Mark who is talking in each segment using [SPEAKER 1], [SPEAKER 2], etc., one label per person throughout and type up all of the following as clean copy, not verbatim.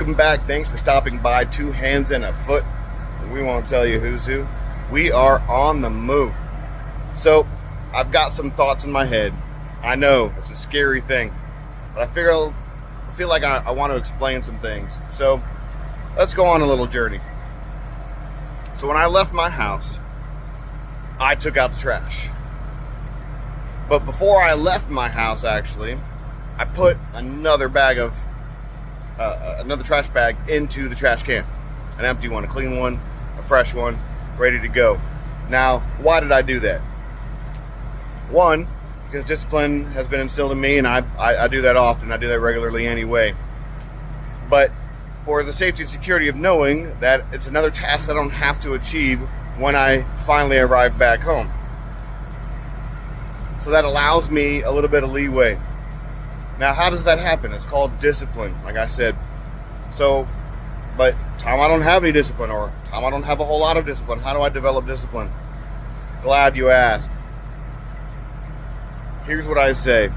[SPEAKER 1] Welcome back. Thanks for stopping by. Two hands and a foot. We won't tell you who's who. We are on the move. So I've got some thoughts in my head. I know it's a scary thing, but I feel like I want to explain some things. So let's go on a little journey. So when I left my house, I took out the trash. But before I left my house, actually, I put another trash bag into the trash can. An empty one, a clean one, a fresh one, ready to go. Now, why did I do that? One, because discipline has been instilled in me, and I do that often. I do that regularly anyway. But for the safety and security of knowing that it's another task I don't have to achieve when I finally arrive back home. So that allows me a little bit of leeway. Now, how does that happen? It's called discipline, like I said. So, but Tom, I don't have any discipline, or Tom, I don't have a whole lot of discipline. How do I develop discipline? Glad you asked. Here's what I say,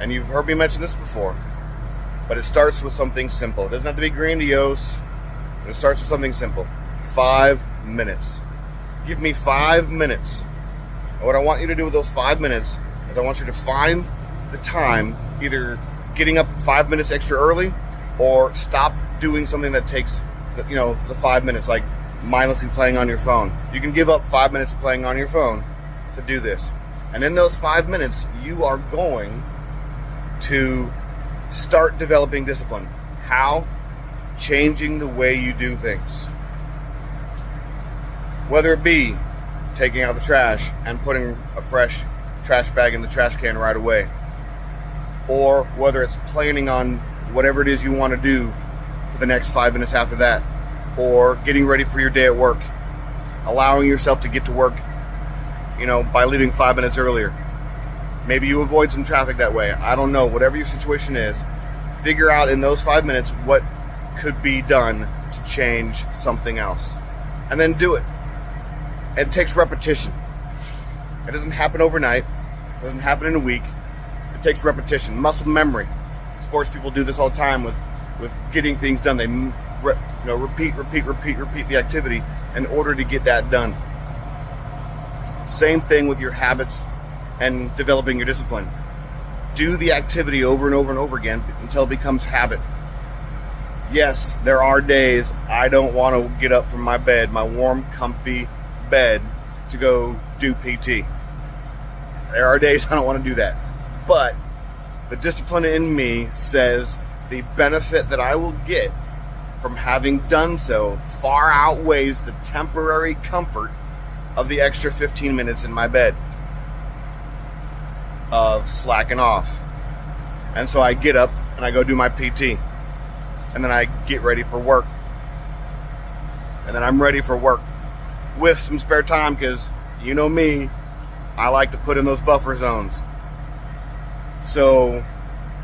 [SPEAKER 1] and you've heard me mention this before, but it starts with something simple. It doesn't have to be grandiose, but it starts with something simple. 5 minutes. Give me 5 minutes. And what I want you to do with those 5 minutes is I want you to find the time, either getting up 5 minutes extra early or stop doing something that takes the 5 minutes, like mindlessly playing on your phone. You can give up 5 minutes of playing on your phone to do this. And in those 5 minutes, you are going to start developing discipline. How? Changing the way you do things. Whether it be taking out the trash and putting a fresh trash bag in the trash can right away, or whether it's planning on whatever it is you want to do for the next 5 minutes after that, or getting ready for your day at work, allowing yourself to get to work by leaving 5 minutes earlier. Maybe you avoid some traffic that way. I don't know. Whatever your situation is, figure out in those 5 minutes what could be done to change something else. And then do it. It takes repetition. It doesn't happen overnight. It doesn't happen in a week. It takes repetition, muscle memory. Sports people do this all the time with getting things done. They repeat the activity in order to get that done. Same thing with your habits and developing your discipline. Do the activity over and over and over again until it becomes habit. Yes, there are days I don't want to get up from my bed, my warm, comfy bed, to go do PT. There are days I don't want to do that. But the discipline in me says the benefit that I will get from having done so far outweighs the temporary comfort of the extra 15 minutes in my bed of slacking off. And so I get up and I go do my PT, and then I get ready for work, and then I'm ready for work with some spare time, because you know me, I like to put in those buffer zones. So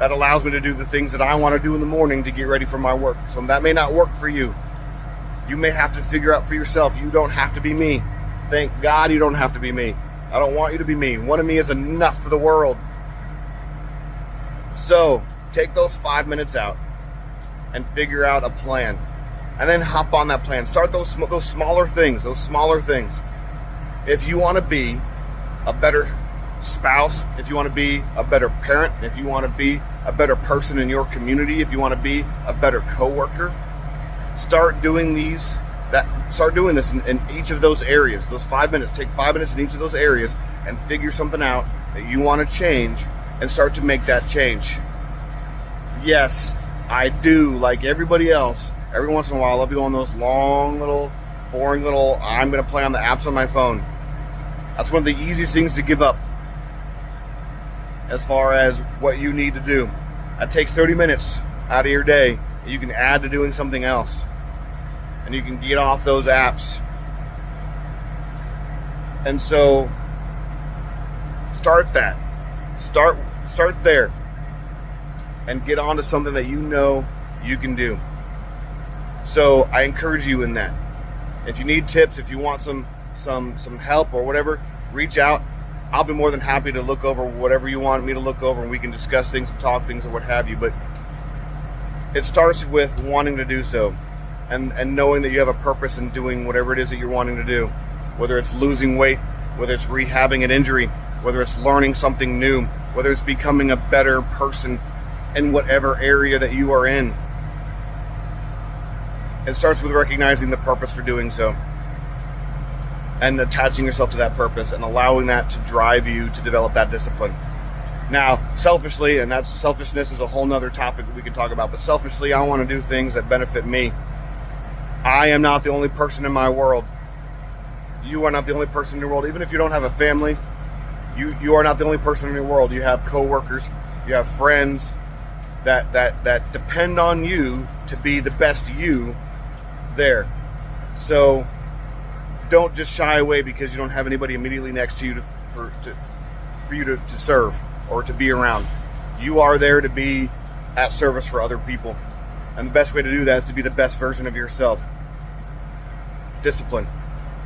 [SPEAKER 1] that allows me to do the things that I want to do in the morning to get ready for my work. So that may not work for you. You may have to figure out for yourself. You don't have to be me. Thank God you don't have to be me. I don't want you to be me. One of me is enough for the world. So take those 5 minutes out and figure out a plan, and then hop on that plan. Start those smaller things. If you want to be a better spouse, if you want to be a better parent, if you want to be a better person in your community, if you want to be a better coworker, start doing this in each of those areas. Those 5 minutes, take 5 minutes in each of those areas and figure something out that you want to change, and start to make that change. Yes, I do, like everybody else, every once in a while I'll be on those long boring I'm going to play on the apps on my phone. That's one of the easiest things to give up as far as what you need to do. That takes 30 minutes out of your day that you can add to doing something else. And you can get off those apps. And so start that. Start there. And get on to something that you know you can do. So I encourage you in that. If you need tips, if you want some help or whatever, reach out. I'll be more than happy to look over whatever you want me to look over, and we can discuss things and talk things or what have you. But It starts with wanting to do so, and knowing that you have a purpose in doing whatever it is that you're wanting to do, whether it's losing weight, whether it's rehabbing an injury, whether it's learning something new, whether it's becoming a better person in whatever area that you are in. It starts with recognizing the purpose for doing so and attaching yourself to that purpose and allowing that to drive you to develop that discipline. Now, selfishly, and that's selfishness is a whole nother topic that we can talk about, but selfishly, I want to do things that benefit me. I am not the only person in my world. You are not the only person in your world. Even if you don't have a family, you are not the only person in your world. You have coworkers, you have friends that depend on you to be the best you there. So don't just shy away because you don't have anybody immediately next to you for you to serve or to be around. You are there to be at service for other people. And the best way to do that is to be the best version of yourself. Discipline.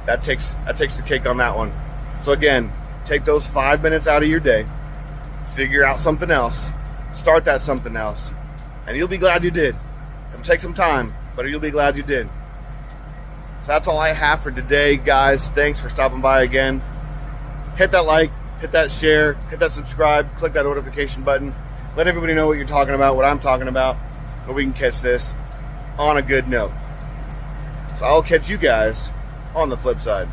[SPEAKER 1] That takes the cake on that one. So again, take those 5 minutes out of your day, figure out something else, start that something else, and you'll be glad you did. It'll take some time, but you'll be glad you did. So that's all I have for today, guys. Thanks for stopping by again. Hit that like, hit that share, hit that subscribe, click that notification button. Let everybody know what you're talking about, what I'm talking about, so we can catch this on a good note. So I'll catch you guys on the flip side.